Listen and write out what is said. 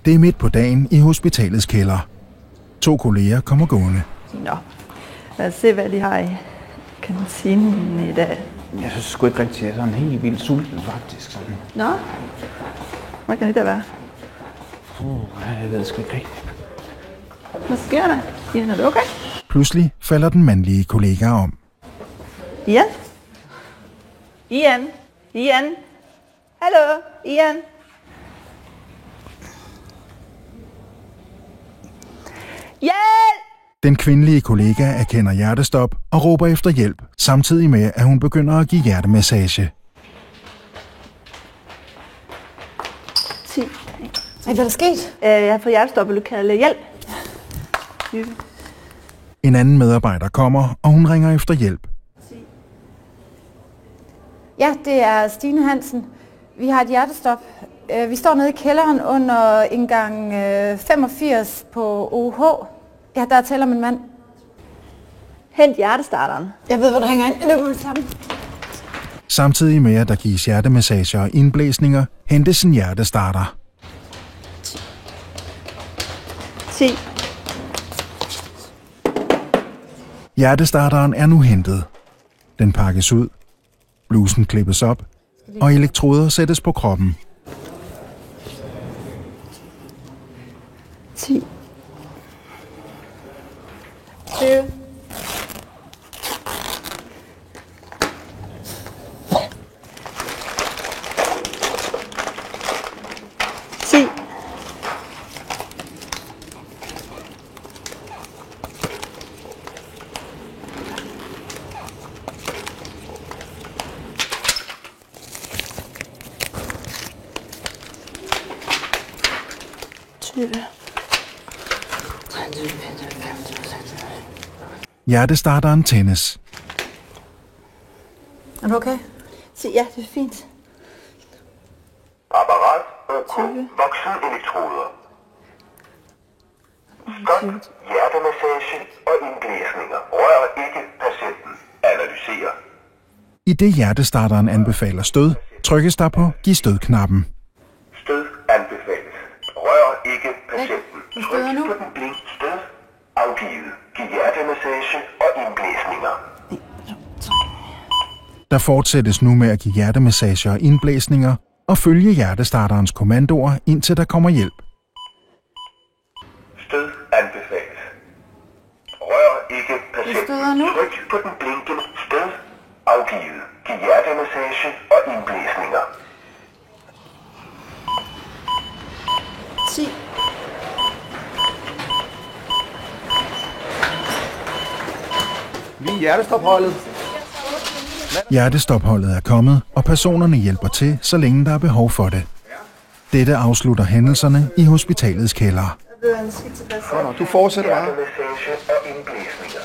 Det er midt på dagen i hospitalets kælder. 2 kolleger kommer gående. Nå, lad os se, hvad de har i kantinen i dag. Jeg synes sgu ikke rigtigt, at jeg er sådan helt vildt sulten, faktisk. Sådan. Nå, hvad kan det der være? Jeg ved sgu ikke rigtigt. Hvad sker der? Ian, er det okay? Pludselig falder den mandlige kollega om. Ian? Ian? Ian? Hallo? Ian? Hjælp! Den kvindelige kollega erkender hjertestop og råber efter hjælp, samtidig med, at hun begynder at give hjertemassage. 10. Hvad er der sket? Jeg har fået hjertestop, og du kan hjælp. En anden medarbejder kommer, og hun ringer efter hjælp. Ja, det er Stine Hansen. Vi har et hjertestop. Vi står nede i kælderen under indgang 85 på OH. Ja, der er tale om en mand. Hent hjertestarteren. Jeg ved, hvor der hænger ind. Jeg løber med sammen. Samtidig med, at der gives hjertemassager og indblæsninger, hentes en hjertestarter. 10. Hjertestarteren er nu hentet. Den pakkes ud, blusen klippes op, og elektroder sættes på kroppen. 10. 20. 10. 20. Hjertestarteren tændes. Er du okay? Ja, det er fint. Apparat OK. Voksenelektroder. Stop hjertemassage og indblæsninger. Rør ikke patienten. Analyser. I det hjertestarteren anbefaler stød, trykkes der på giv stød-knappen. Stød anbefales. Rør ikke patienten. Tryk på den blink stød. Afgivet. Giv hjertemassage og indblæsninger. Der fortsættes nu med at give hjertemassage og indblæsninger og følge hjertestarterens kommandoer, indtil der kommer hjælp. Stød anbefales. Rør ikke patienten. Tryk på den blinkende stød. Afgivet. Giv hjertemassage og indblæsninger. 10. Lige hjertestopholdet. Hjertestopholdet er kommet, og personerne hjælper til, så længe der er behov for det. Dette afslutter hændelserne i hospitalets kælder. Du fortsætter bare. Hjertemassage og indblæsninger.